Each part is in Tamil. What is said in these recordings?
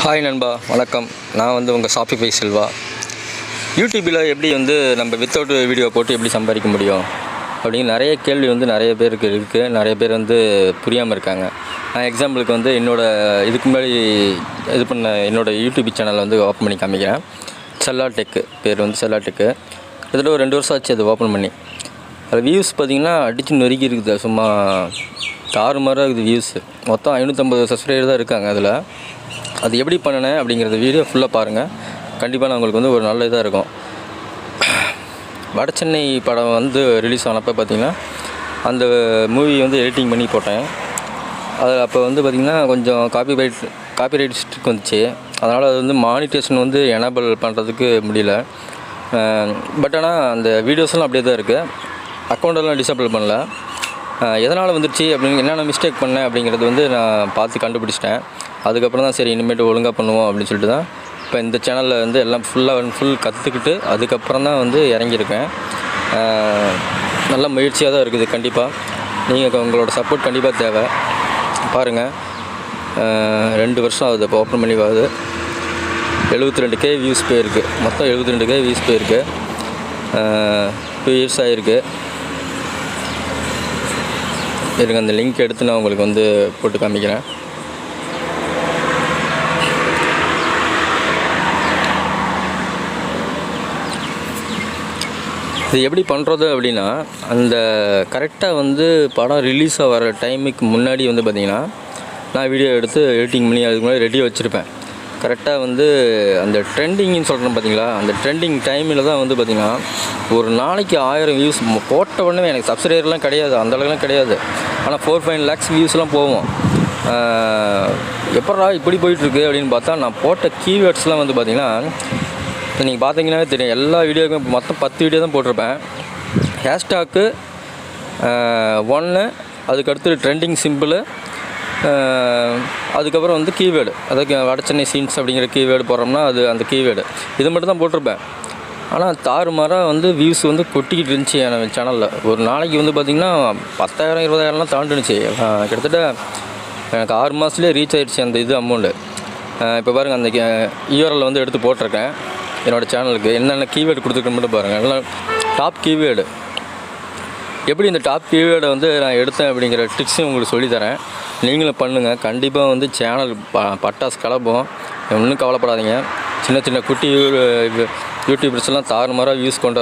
ஹாய் நண்பா, வணக்கம். நான் உங்கள் Shopify Selva. யூடியூப்பில் எப்படி நம்ம வித்தவுட் வீடியோ போட்டு எப்படி சம்பாதிக்க முடியும் அப்படின்னு நிறைய கேள்வி நிறைய பேருக்கு இருக்குது. நிறைய பேர் புரியாமல் இருக்காங்க. நான் எக்ஸாம்பிளுக்கு இதுக்கு முன்னாடி இது பண்ண என்னோடய யூடியூப் சேனலை ஓப்பன் பண்ணி காமிக்கிறேன். செல்லா டெக்கு பேர் செல்லா டெக்கு. கிட்டத்தட்ட ஒரு 2 வருஷம் ஆச்சு அது ஓப்பன் பண்ணி. அது வியூஸ் பார்த்திங்கன்னா அடித்து நொறுக்கி இருக்குது. சும்மா தாறுமாறாக இருக்குது வியூஸு. மொத்தம் 550 சப்ஸ்கிரைபர் தான் இருக்காங்க. அதில் அது எப்படி பண்ணினேன் அப்படிங்கிறத வீடியோ ஃபுல்லாக பாருங்கள். கண்டிப்பாக நான் உங்களுக்கு ஒரு நல்ல இதாக இருக்கும். வடசென்னை படம் ரிலீஸ் ஆனப்போ பார்த்திங்கன்னா அந்த மூவி எடிட்டிங் பண்ணி போட்டேன். அதில் அப்போ பார்த்திங்கன்னா கொஞ்சம் காப்பிரைட் ஸ்ட்ரிக் வந்துச்சு. அதனால் அது மானிட்டேஷன் எனேபிள் பண்ணுறதுக்கு முடியல. பட் ஆனால் அந்த வீடியோஸ்லாம் அப்படியே தான் இருக்குது. அக்கௌண்ட்டெல்லாம் டிசேபிள் பண்ணல. எதனால் வந்துடுச்சு அப்படின்னு என்னென்ன மிஸ்டேக் பண்ணேன் அப்படிங்கிறது நான் பார்த்து கண்டுபிடிச்சிட்டேன். அதுக்கப்புறம் தான் சரி இனிமேட்டு ஒழுங்காக பண்ணுவோம் அப்படின்னு சொல்லிட்டு தான் இப்போ இந்த சேனலில் எல்லாம் ஃபுல் கற்றுக்கிட்டு அதுக்கப்புறம் தான் இறங்கியிருக்கேன். நல்ல முயற்சியாக தான் இருக்குது. கண்டிப்பாக நீங்கள் உங்களோட சப்போர்ட் கண்டிப்பாக தேவை. பாருங்கள், 2 வருஷம் ஆகுது இப்போ ஓப்பன் பண்ணி ஆகுது. 72K வியூஸ் போயிருக்கு. மொத்தம் 72K வியூஸ் போயிருக்கு. 2 இயர்ஸ் ஆகிருக்கு. இருங்க, அந்த லிங்க் எடுத்து நான் உங்களுக்கு போட்டு காமிக்கிறேன். இது எப்படி பண்ணுறது அப்படின்னா, அந்த கரெக்டாக படம் ரிலீஸ் ஆகிற டைமுக்கு முன்னாடி பார்த்திங்கன்னா நான் வீடியோ எடுத்து எடிட்டிங் பண்ணி அதுக்கு முன்னாடி ரெடியாக வச்சுருப்பேன். கரெக்டாக அந்த ட்ரெண்டிங்னு சொல்கிறேன் பார்த்திங்களா, அந்த ட்ரெண்டிங் டைமில் தான் பார்த்திங்கன்னா ஒரு நாளைக்கு 1000 வியூஸ் போட்ட உடனே எனக்கு சப்ஸ்கிரைபர்லாம் கிடையாது, அந்தளவுக்குலாம் கிடையாது. ஆனால் 4-5 lakhs வியூஸ்லாம் போவோம். எப்படா இப்படி போயிட்டுருக்கு அப்படின்னு பார்த்தா நான் போட்ட கீவேர்ட்ஸ்லாம் பார்த்திங்கன்னா இப்போ நீங்கள் பார்த்தீங்கன்னாவே தெரியும். எல்லா வீடியோவுக்கும் மொத்தம் 10 வீடியோ தான் போட்டிருப்பேன். ஹேஷ்டாக்கு 1, அதுக்கடுத்து ட்ரெண்டிங் சிம்பிள், அதுக்கப்புறம் கீவேர்டு, அதாவது வடசென்னை சீன்ஸ் அப்படிங்கிற கீவேர்டு போடுறோம்னா அது அந்த கீவேர்டு இது மட்டும் தான் போட்டிருப்பேன். ஆனால் தாறுமாறாக வியூஸ் கொட்டிக்கிட்டு இருந்துச்சு என் சேனலில். ஒரு நாளைக்கு பார்த்திங்கன்னா 10,000 20,000லாம் தாண்டுனுச்சு. கிட்டத்தட்ட எனக்கு 6 மாதத்துலேயே ரீச் ஆகிடுச்சு அந்த அமௌண்ட்டு. இப்போ பாருங்கள், அந்த URL எடுத்து போட்டிருக்கேன். என்னோடய சேனலுக்கு என்னென்ன கீவேர்டு கொடுத்துருக்கேன்னு மட்டும் பாருங்கள். எல்லாம் டாப் கீவேர்டு. எப்படி இந்த டாப் கீவேர்டை நான் எடுத்தேன் அப்படிங்கிற டிப்ஸும் உங்களுக்கு சொல்லித்தரேன். நீங்களும் பண்ணுங்கள். கண்டிப்பாக சேனல் பட்டாசு கலப்போம். ஒன்றும் கவலைப்படாதீங்க. சின்ன குட்டி யூடியூபர்ஸ்லாம் தாறுமாறாக வியூஸ் கொண்ட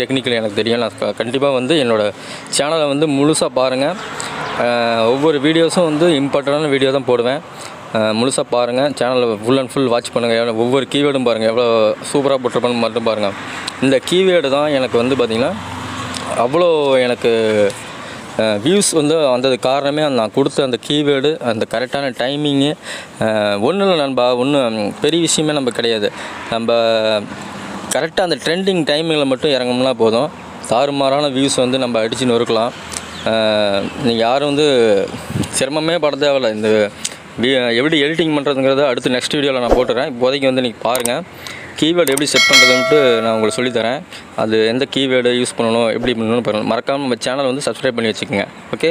டெக்னிக்கல் எனக்கு தெரியும். நான் கண்டிப்பாக என்னோடய சேனலை முழுசாக பாருங்கள். ஒவ்வொரு வீடியோஸும் இம்பார்ட்டண்டான வீடியோ தான் போடுவேன். முழுசாக பாருங்கள். சேனலில் ஃபுல் அண்ட் ஃபுல் வாட்ச் பண்ணுங்கள். ஒவ்வொரு கீவேர்டும் பாருங்கள், எவ்வளோ சூப்பராக போட்டிருப்பான்னு மட்டும் பாருங்கள். இந்த கீவேர்டு தான் எனக்கு பார்த்திங்கன்னா அவ்வளோ எனக்கு வியூஸ் வந்தது காரணமே நான் கொடுத்த அந்த கீவேர்டு, அந்த கரெக்டான டைமிங்கு. ஒன்றும் இல்லை நண்பா, ஒன்றும் பெரிய விஷயமே நம்ம கிடையாது. நம்ம கரெக்டாக அந்த ட்ரெண்டிங் டைமிங்கில் மட்டும் இறங்கணும்னா போதும். தாறுமாறான வியூஸ் நம்ம அடித்து நொறுக்கலாம். நீங்கள் யாரும் சிரமமே பட தேவையில்லை. இந்த எப்படி எடிட்டிங் பண்ணுறதுங்கிறத அடுத்து நெக்ஸ்ட் வீடியோவில் நான் போட்டுறேன். இப்போதைக்கு நீங்கள் பாருங்கள். கீவேர்டு எப்படி செட் பண்ணுறதுன்ட்டு நான் உங்களுக்கு சொல்லித்தரேன். அது எந்த கீவேர்டு யூஸ் பண்ணணும், எப்படி பண்ணணும்னு பாருங்கள். மறக்காமல் நம்ம சேனல் சப்ஸ்கிரைப் பண்ணி வச்சுக்கோங்க. ஓகே.